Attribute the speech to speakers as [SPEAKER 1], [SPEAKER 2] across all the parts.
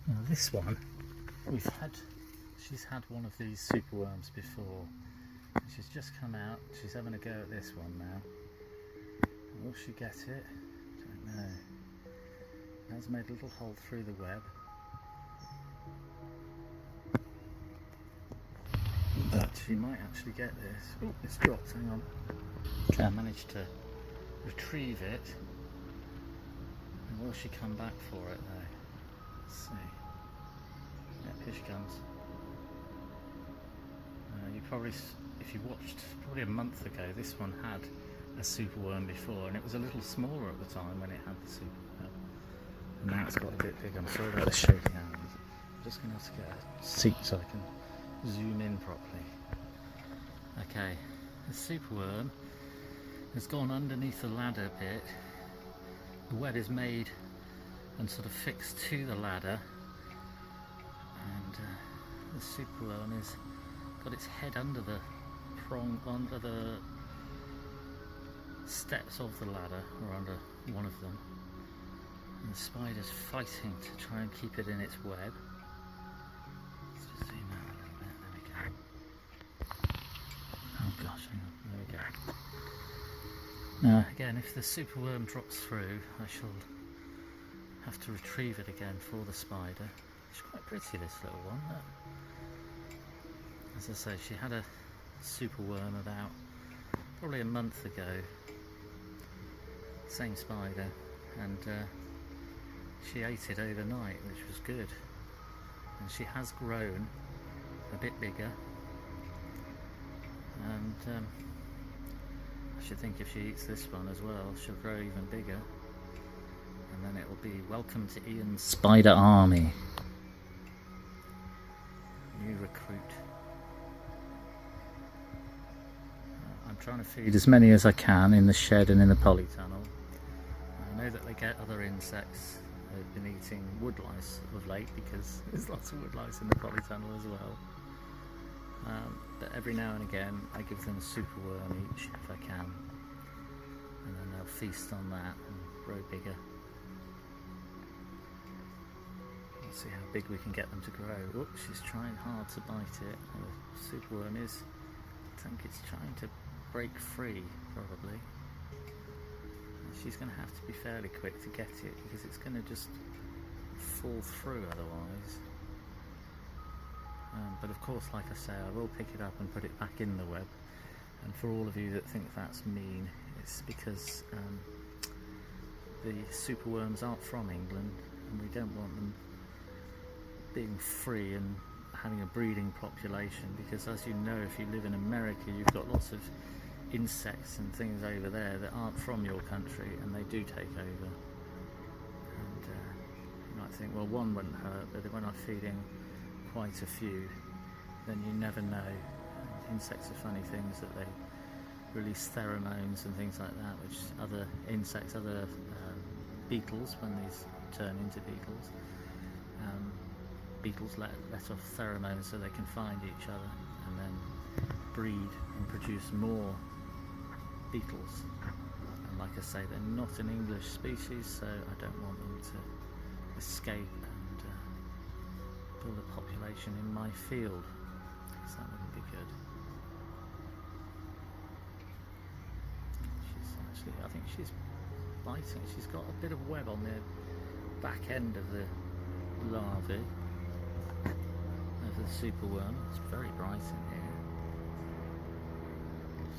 [SPEAKER 1] Now this one, she's had one of these superworms before. She's just come out, she's having a go at this one now. Will she get it? Don't know. It has made a little hole through the web. But she might actually get this. Oh, it's dropped, hang on. Okay, I managed to retrieve it. And will she come back for it though? Let's see. Yeah, here she comes. You probably, if you watched probably a month ago, this one had a superworm before, and it was a little smaller at the time when it had the superworm. And now it's got a bit bigger. I'm sorry about the shaky hands. I'm just going to have to get a seat so I can zoom in properly. Okay, the superworm has gone underneath the ladder bit. The web is made and sort of fixed to the ladder, and the superworm has got its head under the prong, under the steps of the ladder, or under one of them, and the spider's fighting to try and keep it in its web. Let's just zoom out a little bit, there we go. Oh gosh, hang on, there we go. Now again, if the superworm drops through, I shall have to retrieve it again for the spider. She's quite pretty, this little one. As I say, she had a superworm about probably a month ago, same spider, and she ate it overnight, which was good. And she has grown a bit bigger, and I should think if she eats this one as well, she'll grow even bigger, and then it will be welcome to Ian's spider army. New recruit. I'm trying to feed as many as I can in the shed and in the polytunnel. I know that they get other insects. They've been eating woodlice of late because there's lots of woodlice in the polytunnel as well. But every now and again I give them a superworm each if I can, and then they'll feast on that and grow bigger. Let's see how big we can get them to grow. Oops, she's trying hard to bite it. The superworm is, I think it's trying to break free, probably. She's going to have to be fairly quick to get it because it's going to just fall through otherwise. But of course, like I say, I will pick it up and put it back in the web. And for all of you that think that's mean, it's because the superworms aren't from England, and we don't want them being free and having a breeding population, because as you know, if you live in America, you've got lots of insects and things over there that aren't from your country, and they do take over. And you might think, well, one wouldn't hurt, but when I'm feeding quite a few, then you never know. Insects are funny things, that they release pheromones and things like that, which other insects, other beetles, when these turn into beetles, beetles let off pheromones so they can find each other and then breed and produce more beetles. And like I say, they're not an English species, so I don't want them to escape and build a population in my field, because that wouldn't be good. She's actually, I think she's biting. She's got a bit of web on the back end of the larvae of the superworm. It's very bright in here.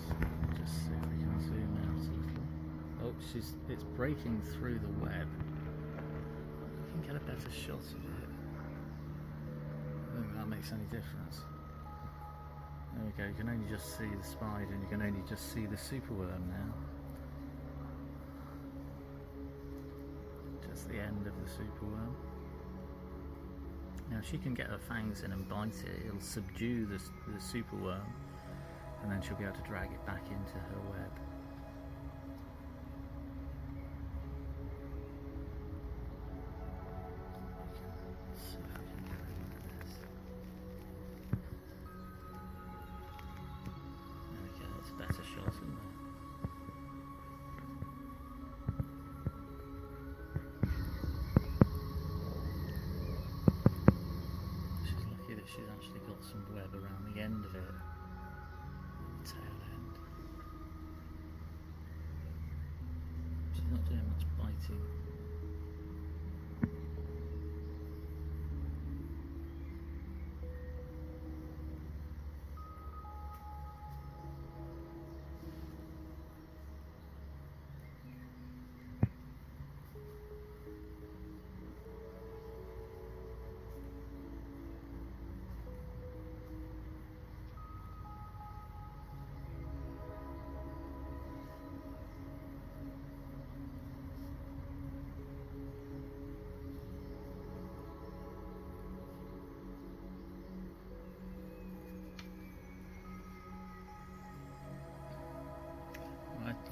[SPEAKER 1] So just see if we can zoom out a little. Oh, it's breaking through the web. We can get a better shot of it. I don't think that makes any difference. There we go, you can only just see the spider and you can only just see the superworm now. Just the end of the superworm. Now she can get her fangs in and bite it, it'll subdue the superworm, and then she'll be able to drag it back into her web. See if we can get rid of this. There we go, that's a better shot, isn't it? she's actually got some web around the end of it, the tail end. She's not doing much biting.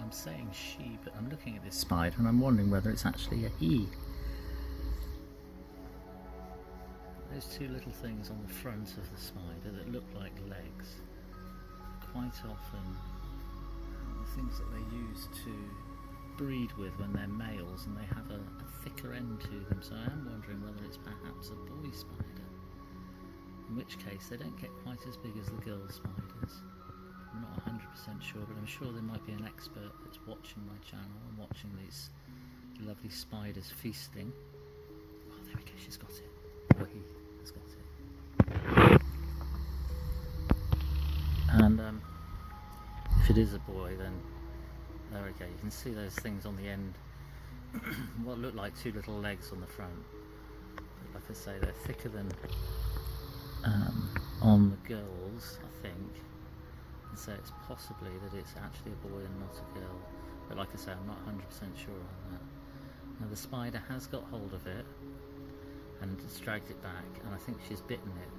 [SPEAKER 1] I'm saying she, but I'm looking at this spider and I'm wondering whether it's actually a he. Those two little things on the front of the spider that look like legs, quite often the things that they use to breed with when they're males, and they have a thicker end to them, so I am wondering whether it's perhaps a boy spider, in which case they don't get quite as big as the girl spiders. I'm not 100% sure, but I'm sure there might be an expert that's watching my channel and watching these lovely spiders feasting. Oh, there we go, she's got it. Or he has got it. And if it is a boy, then there we go. You can see those things on the end, what look like two little legs on the front. But like I say, they're thicker than on the girls, I think. And so it's possibly that it's actually a boy and not a girl, but like I say, I'm not 100% sure on that. Now the spider has got hold of it and it's dragged it back, and I think she's bitten it.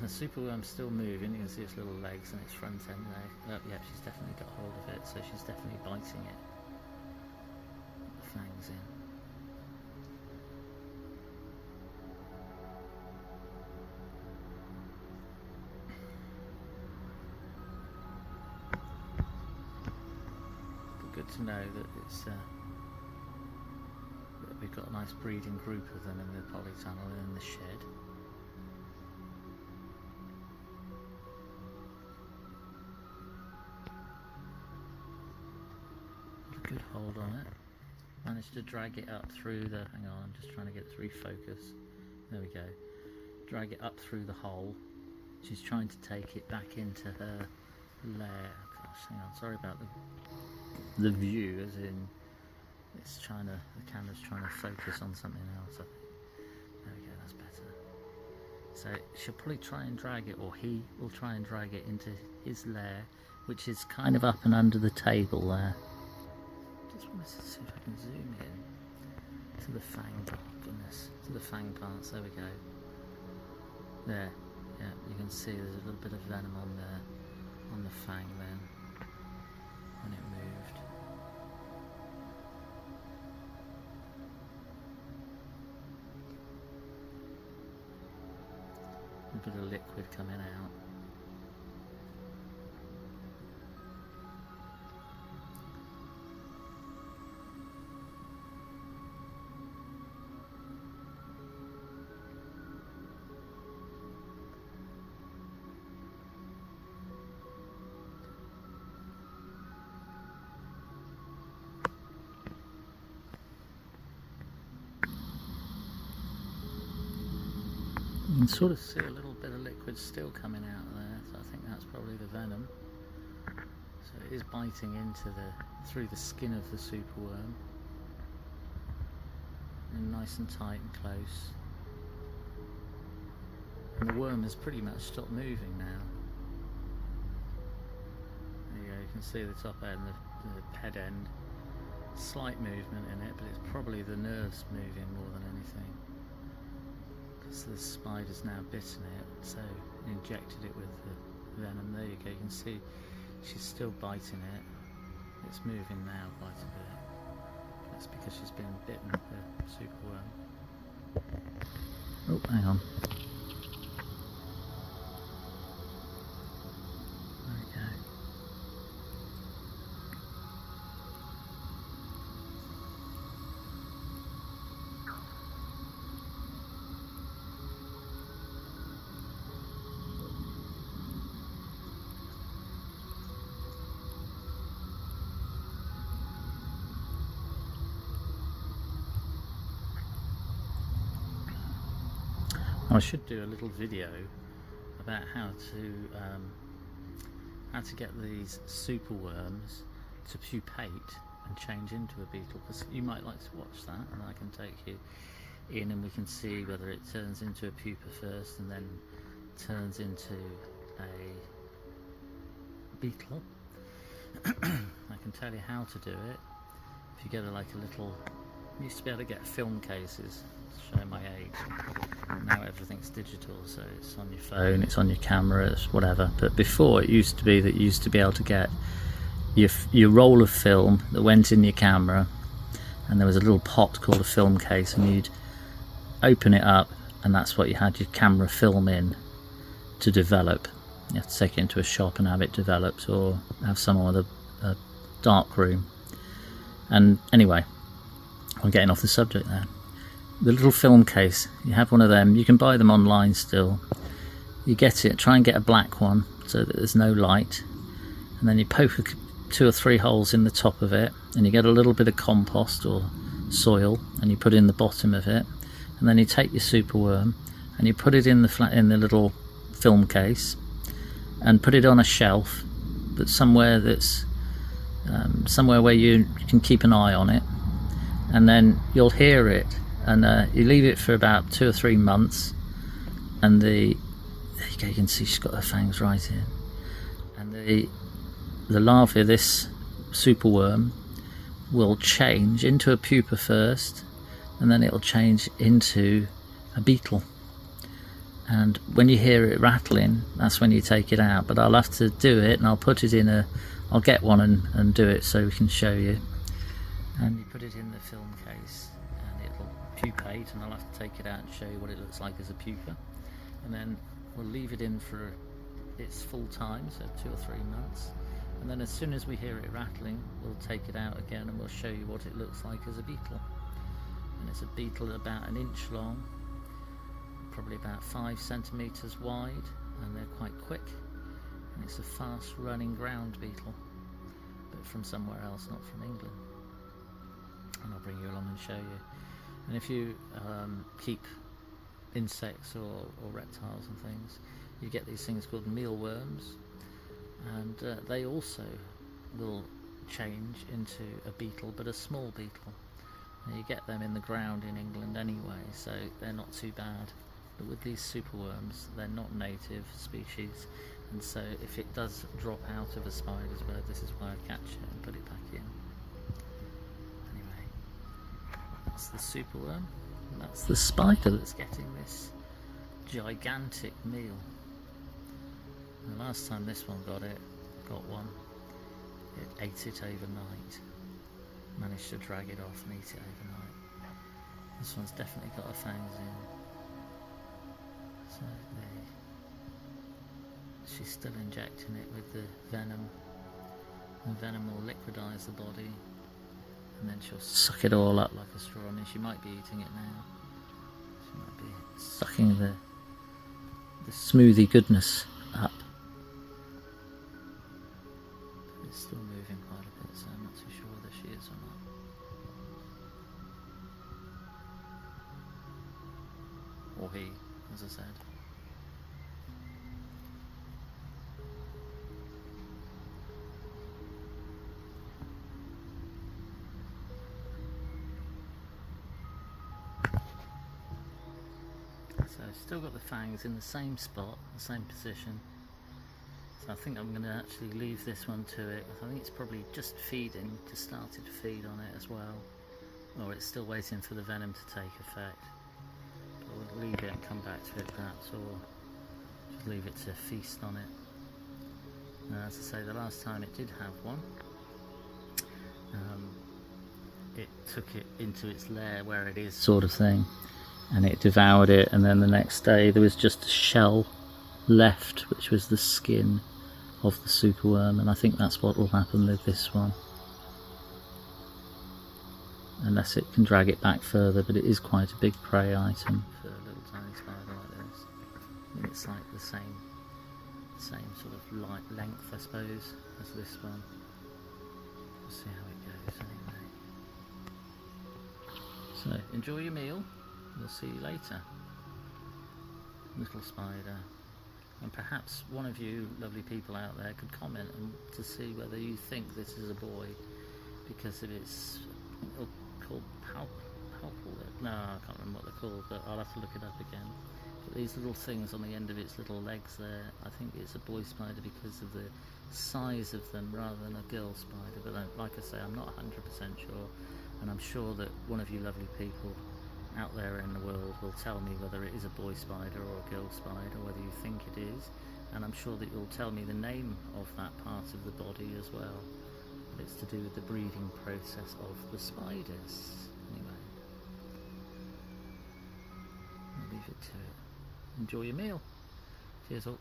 [SPEAKER 1] The superworm's still moving, you can see its little legs and its front end there. Yeah, she's definitely got hold of it, so she's definitely biting it. The fangs in. Good to know that it's that we've got a nice breeding group of them in the polytunnel and in the shed. Got a good hold on it. Managed to drag it up through the, hang on, I'm just trying to get it to refocus. There we go. Drag it up through the hole. She's trying to take it back into her lair. Gosh, hang on, sorry about the view, as in it's trying to, the camera's trying to focus on something else, I think. There we go, that's better. So she'll probably try and drag it, or he will try and drag it into his lair, which is kind of up and under the table there. Just want to see if I can zoom in to the fang part, goodness, to the fang parts, there we go. There, yeah, you can see there's a little bit of venom on there, on the fang then, when it moved. A bit of liquid coming out. You can sort of see a little bit of liquid still coming out there, so I think that's probably the venom. So it is biting into through the skin of the superworm, and nice and tight and close. And the worm has pretty much stopped moving now. There you go, you can see the top end, the head end. Slight movement in it, but it's probably the nerves moving more than anything. So the spider's now bitten it, so injected it with the venom. There you go, you can see she's still biting it. It's moving now quite a bit. That's because she's been bitten, the superworm. Oh, hang on. Okay. I should do a little video about how to get these superworms to pupate and change into a beetle, because you might like to watch that, and I can take you in and we can see whether it turns into a pupa first and then turns into a beetle. I can tell you how to do it. If you get like a little, you used to be able to get film cases, to show my age. Now everything's digital, so it's on your phone, it's on your camera, it's whatever. But before, it used to be that you used to be able to get your roll of film that went in your camera, and there was a little pot called a film case, and you'd open it up, and that's what you had your camera film in to develop. You have to take it into a shop and have it developed, or have someone with a dark room. And anyway, I'm getting off the subject there. The little film case, you have one of them, you can buy them online still. You get it, try and get a black one so that there's no light, and then you poke 2 or 3 holes in the top of it, and you get a little bit of compost or soil, and you put it in the bottom of it, and then you take your superworm and you put it in the little film case and put it on a shelf, but somewhere that's somewhere where you can keep an eye on it, and then you'll hear it, and you leave it for about 2 or 3 months, and there you go, you can see she's got her fangs right here, and the larvae of this superworm will change into a pupa first, and then it'll change into a beetle. And when you hear it rattling, that's when you take it out. But I'll have to do it, and I'll put it in I'll get one and do it so we can show you. And you put it in the film case, and it'll pupate, and I'll have to take it out and show you what it looks like as a pupa. And then we'll leave it in for its full time, so 2 or 3 months. And then as soon as we hear it rattling, we'll take it out again, and we'll show you what it looks like as a beetle. And it's a beetle about 1 inch long, probably about 5 centimeters wide, and they're quite quick. And it's a fast running ground beetle, but from somewhere else, not from England. And I'll bring you along and show you. And if you keep insects or reptiles and things, you get these things called mealworms, and they also will change into a beetle, but a small beetle. And you get them in the ground in England anyway, so they're not too bad. But with these superworms, they're not native species, and so if it does drop out of a spider's web, this is why I catch it and put it back in. Anyway, that's the superworm, and that's the spider that's getting this gigantic meal. And the last time this one got one, it ate it overnight. Managed to drag it off and eat it overnight. This one's definitely got her fangs in. So she's still injecting it with the venom. The venom will liquidize the body, and then she'll suck it all up like a straw. I mean, she might be eating it now. She might be sucking the smoothie goodness up. But it's still moving quite a bit, so I'm not too sure whether she is or not. Or he, as I said. So I've still got the fangs in the same spot, the same position. So I think I'm going to actually leave this one to it. I think it's probably just feeding, just started to feed on it as well. Or it's still waiting for the venom to take effect. But we'll leave it and come back to it perhaps, or just leave it to feast on it. As I say, the last time it did have one, it took it into its lair where it is, sort of thing, and it devoured it, and then the next day there was just a shell left, which was the skin of the superworm, and I think that's what will happen with this one, unless it can drag it back further. But it is quite a big prey item for a little tiny spider like this. And it's like the same sort of light length, I suppose, as this one. We'll see how it goes anyway. So enjoy your meal, we'll see you later. little spider. And perhaps one of you lovely people out there could comment to see whether you think this is a boy because of its called palpal. No, I can't remember what they're called, but I'll have to look it up again. But these little things on the end of its little legs there, I think it's a boy spider because of the size of them rather than a girl spider. But like I say, I'm not 100% sure, and I'm sure that one of you lovely people out there in the world will tell me whether it is a boy spider or a girl spider, whether you think it is, and I'm sure that you'll tell me the name of that part of the body as well. But it's to do with the breeding process of the spiders. Anyway, I'll leave it to it. Enjoy your meal. Cheers all.